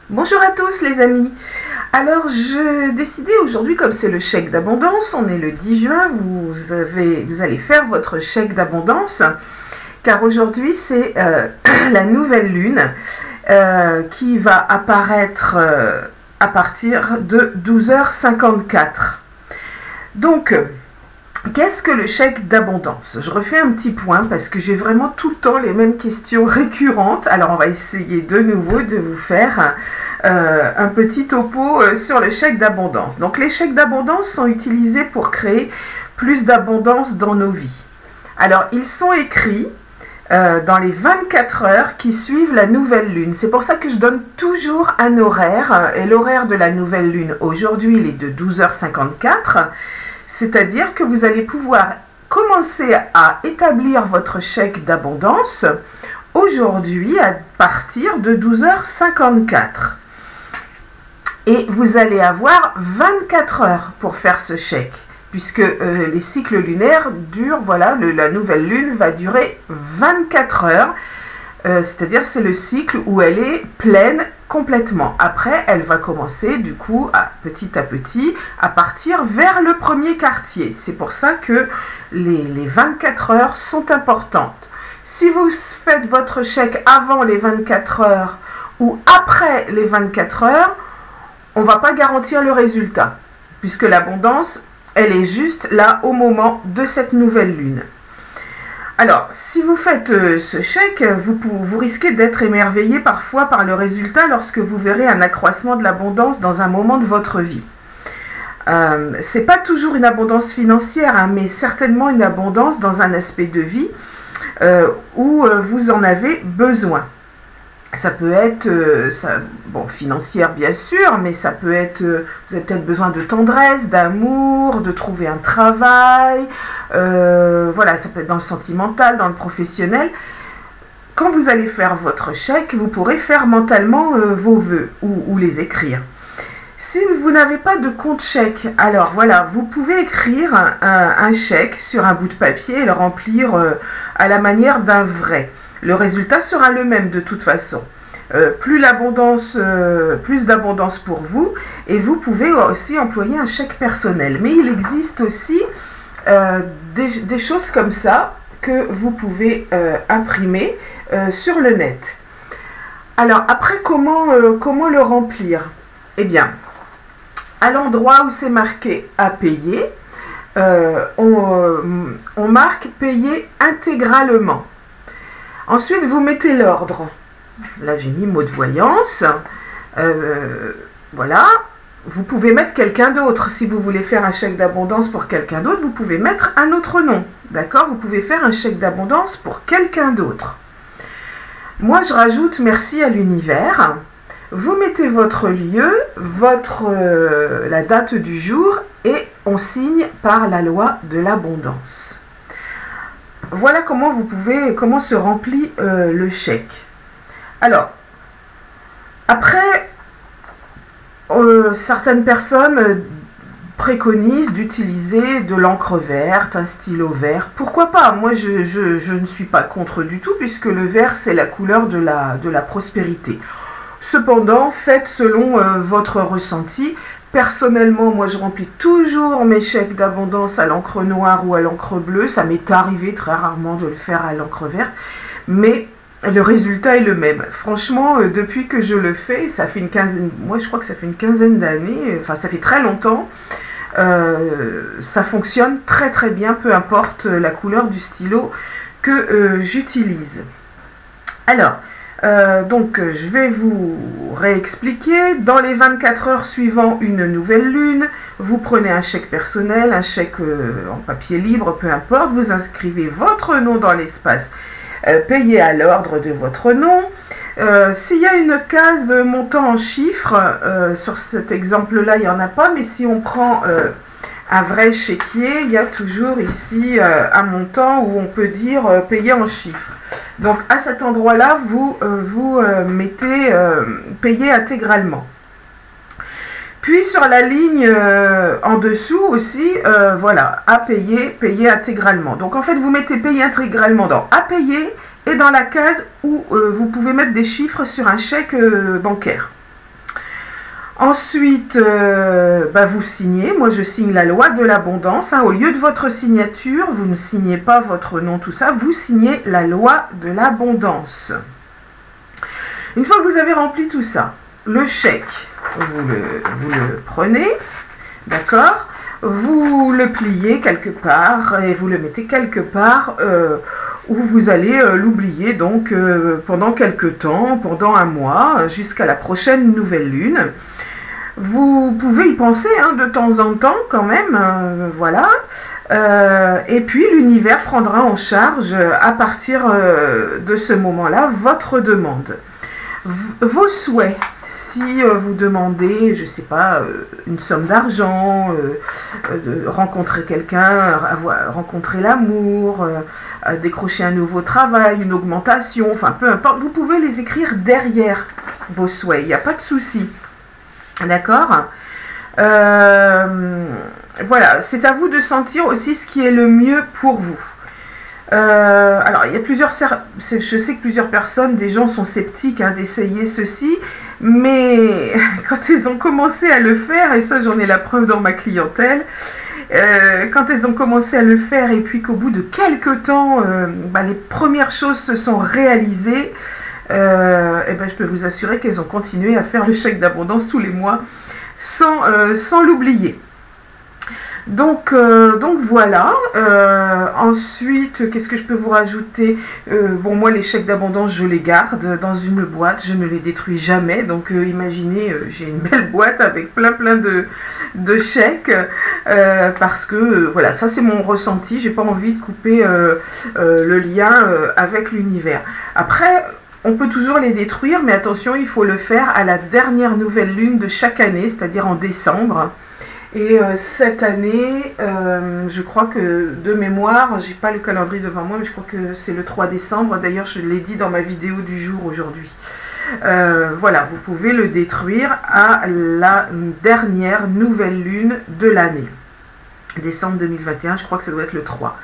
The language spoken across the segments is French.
Bonjour à tous les amis. Alors je décidais aujourd'hui, comme c'est le chèque d'abondance, on est le 10 juin, vous allez faire votre chèque d'abondance, car aujourd'hui c'est la nouvelle lune qui va apparaître à partir de 12h54. Donc, qu'est-ce que le chèque d'abondance? Je refais un petit point parce que j'ai vraiment tout le temps les mêmes questions récurrentes. Alors on va essayer de nouveau de vous faire un petit topo sur le chèque d'abondance. Donc les chèques d'abondance sont utilisés pour créer plus d'abondance dans nos vies. Alors ils sont écrits dans les 24 heures qui suivent la nouvelle lune. C'est pour ça que je donne toujours un horaire. Et l'horaire de la nouvelle lune aujourd'hui, il est de 12h54. C'est-à-dire que vous allez pouvoir commencer à établir votre chèque d'abondance aujourd'hui à partir de 12h54. Et vous allez avoir 24 heures pour faire ce chèque, puisque les cycles lunaires durent, voilà, la nouvelle lune va durer 24 heures, c'est-à-dire c'est le cycle où elle est pleine complètement. Après, elle va commencer du coup petit à petit à partir vers le premier quartier. C'est pour ça que les 24 heures sont importantes. Si vous faites votre chèque avant les 24 heures ou après les 24 heures, on ne va pas garantir le résultat, puisque l'abondance, elle est juste là au moment de cette nouvelle lune. Alors, si vous faites ce chèque, vous risquez d'être émerveillé parfois par le résultat lorsque vous verrez un accroissement de l'abondance dans un moment de votre vie. C'est pas toujours une abondance financière, hein, mais certainement une abondance dans un aspect de vie où vous en avez besoin. Ça peut être, financière bien sûr, mais ça peut être, vous avez peut-être besoin de tendresse, d'amour, de trouver un travail, voilà, ça peut être dans le sentimental, dans le professionnel. Quand vous allez faire votre chèque, vous pourrez faire mentalement vos vœux ou les écrire. Si vous n'avez pas de compte chèque, alors voilà, vous pouvez écrire un chèque sur un bout de papier et le remplir à la manière d'un vrai. Le résultat sera le même de toute façon. Plus d'abondance pour vous, et vous pouvez aussi employer un chèque personnel. Mais il existe aussi des choses comme ça que vous pouvez imprimer sur le net. Alors après, comment le remplir? Eh bien, à l'endroit où c'est marqué à payer, on marque payer intégralement. Ensuite, vous mettez l'ordre. Là, j'ai mis mot de voyance. Voilà. Vous pouvez mettre quelqu'un d'autre. Si vous voulez faire un chèque d'abondance pour quelqu'un d'autre, vous pouvez mettre un autre nom. D'accord? Vous pouvez faire un chèque d'abondance pour quelqu'un d'autre. Moi, je rajoute merci à l'univers. Vous mettez votre lieu, la date du jour, et on signe par la loi de l'abondance. Voilà comment se remplit le chèque. Alors, après, certaines personnes préconisent d'utiliser de l'encre verte, un stylo vert. Pourquoi pas? Moi, je ne suis pas contre du tout, puisque le vert, c'est la couleur de la prospérité. Cependant, faites selon votre ressenti. Personnellement, moi je remplis toujours mes chèques d'abondance à l'encre noire ou à l'encre bleue. Ça m'est arrivé très rarement de le faire à l'encre verte, mais le résultat est le même. Franchement, depuis que je le fais, ça fait une quinzaine, moi je crois que ça fait une quinzaine d'années, enfin ça fait très longtemps, ça fonctionne très très bien, peu importe la couleur du stylo que j'utilise. Alors, donc je vais vous réexpliquer. Dans les 24 heures suivant une nouvelle lune, vous prenez un chèque personnel, un chèque en papier libre, peu importe, vous inscrivez votre nom dans l'espace payé à l'ordre de votre nom. S'il y a une case montant en chiffres, sur cet exemple-là il n'y en a pas, mais si on prend un vrai chéquier, il y a toujours ici un montant où on peut dire payer en chiffres. Donc à cet endroit-là, vous mettez payer intégralement. Puis sur la ligne en dessous aussi, voilà, à payer, payer intégralement. Donc en fait, vous mettez payer intégralement dans à payer et dans la case où vous pouvez mettre des chiffres sur un chèque bancaire. Ensuite, vous signez. Moi, je signe la loi de l'abondance. Hein. Au lieu de votre signature, vous ne signez pas votre nom, tout ça. Vous signez la loi de l'abondance. Une fois que vous avez rempli tout ça, le chèque, vous le prenez, d'accord? Vous le pliez quelque part et vous le mettez quelque part où vous allez l'oublier donc pendant quelques temps, pendant un mois, jusqu'à la prochaine nouvelle lune. Vous pouvez y penser hein, de temps en temps quand même, voilà. Et puis l'univers prendra en charge à partir de ce moment-là votre demande. Vos souhaits, si vous demandez, je ne sais pas, une somme d'argent, de rencontrer quelqu'un, rencontrer l'amour, décrocher un nouveau travail, une augmentation, enfin peu importe, vous pouvez les écrire derrière vos souhaits, il n'y a pas de souci. D'accord? Voilà, c'est à vous de sentir aussi ce qui est le mieux pour vous. Alors, il y a plusieurs, je sais que plusieurs personnes, des gens sont sceptiques hein, d'essayer ceci, mais quand elles ont commencé à le faire, et ça j'en ai la preuve dans ma clientèle, quand elles ont commencé à le faire et puis qu'au bout de quelques temps, les premières choses se sont réalisées, je peux vous assurer qu'elles ont continué à faire le chèque d'abondance tous les mois sans l'oublier. Donc voilà. Ensuite, qu'est-ce que je peux vous rajouter? Bon, moi, les chèques d'abondance, je les garde dans une boîte. Je ne les détruis jamais. Donc, imaginez, j'ai une belle boîte avec plein de chèques. Parce que, voilà, ça, c'est mon ressenti. J'ai pas envie de couper le lien avec l'univers. Après, on peut toujours les détruire. Mais attention, il faut le faire à la dernière nouvelle lune de chaque année, c'est-à-dire en décembre. Et cette année, je crois que de mémoire, j'ai pas le calendrier devant moi, mais je crois que c'est le 3 décembre. D'ailleurs, je l'ai dit dans ma vidéo du jour aujourd'hui. Voilà, vous pouvez le détruire à la dernière nouvelle lune de l'année. Décembre 2021, je crois que ça doit être le 3.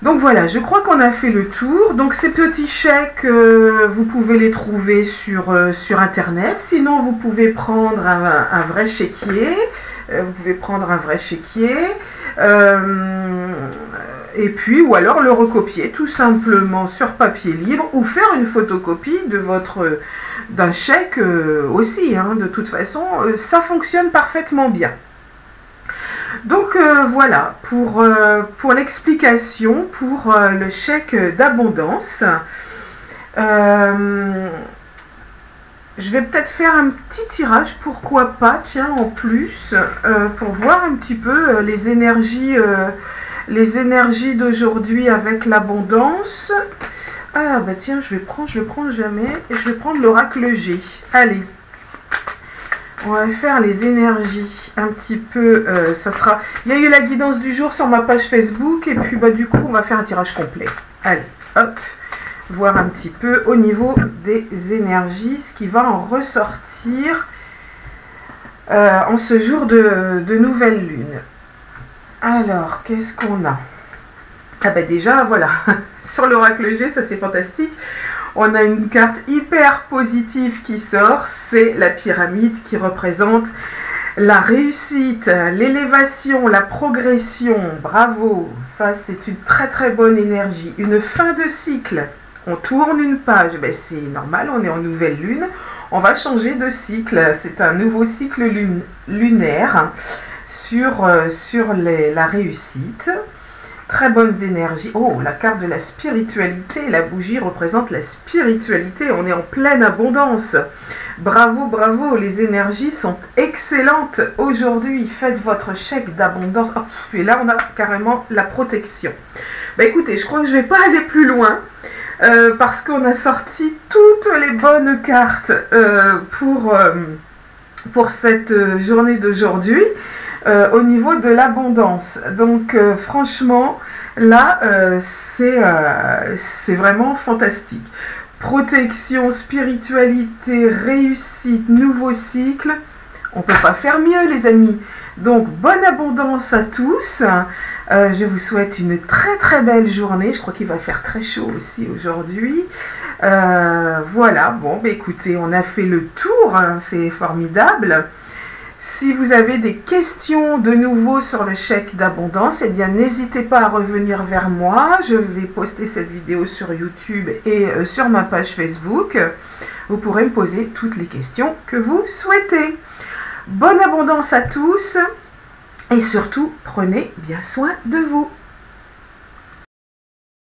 Donc voilà, je crois qu'on a fait le tour. Donc ces petits chèques, vous pouvez les trouver sur Internet. Sinon, vous pouvez prendre un vrai chéquier. Et puis, ou alors le recopier tout simplement sur papier libre ou faire une photocopie d'un chèque aussi. Hein. De toute façon, ça fonctionne parfaitement bien. Donc voilà, pour l'explication, pour le chèque d'abondance, je vais peut-être faire un petit tirage, pourquoi pas, tiens, en plus, pour voir un petit peu les énergies d'aujourd'hui avec l'abondance. Ah bah tiens, je le prends jamais, et je vais prendre l'oracle G. Allez. On va faire les énergies un petit peu, ça sera... Il y a eu la guidance du jour sur ma page Facebook et puis du coup on va faire un tirage complet. Allez, hop, voir un petit peu au niveau des énergies, ce qui va en ressortir en ce jour de nouvelle lune. Alors, qu'est-ce qu'on a? Ah bah déjà, voilà, sur l'oracle G, ça c'est fantastique. On a une carte hyper positive qui sort, c'est la pyramide qui représente la réussite, l'élévation, la progression. Bravo, ça c'est une très bonne énergie. Une fin de cycle, on tourne une page, ben, c'est normal, on est en nouvelle lune, on va changer de cycle, c'est un nouveau cycle lunaire sur la réussite. Très bonnes énergies. Oh, la carte de la spiritualité. La bougie représente la spiritualité. On est en pleine abondance. Bravo, bravo. Les énergies sont excellentes aujourd'hui. Faites votre chèque d'abondance. Oh, et là, on a carrément la protection. Bah écoutez, je crois que je ne vais pas aller plus loin. Parce qu'on a sorti toutes les bonnes cartes pour cette journée d'aujourd'hui. Au niveau de l'abondance. Donc franchement, là, c'est vraiment fantastique. Protection, spiritualité, réussite, nouveau cycle. On ne peut pas faire mieux, les amis. Donc, bonne abondance à tous. Je vous souhaite une très très belle journée. Je crois qu'il va faire très chaud aussi aujourd'hui. Voilà, bon, bah, écoutez, on a fait le tour, hein, c'est formidable. Si vous avez des questions de nouveau sur le chèque d'abondance, eh bien n'hésitez pas à revenir vers moi. Je vais poster cette vidéo sur YouTube et sur ma page Facebook. Vous pourrez me poser toutes les questions que vous souhaitez. Bonne abondance à tous et surtout, prenez bien soin de vous.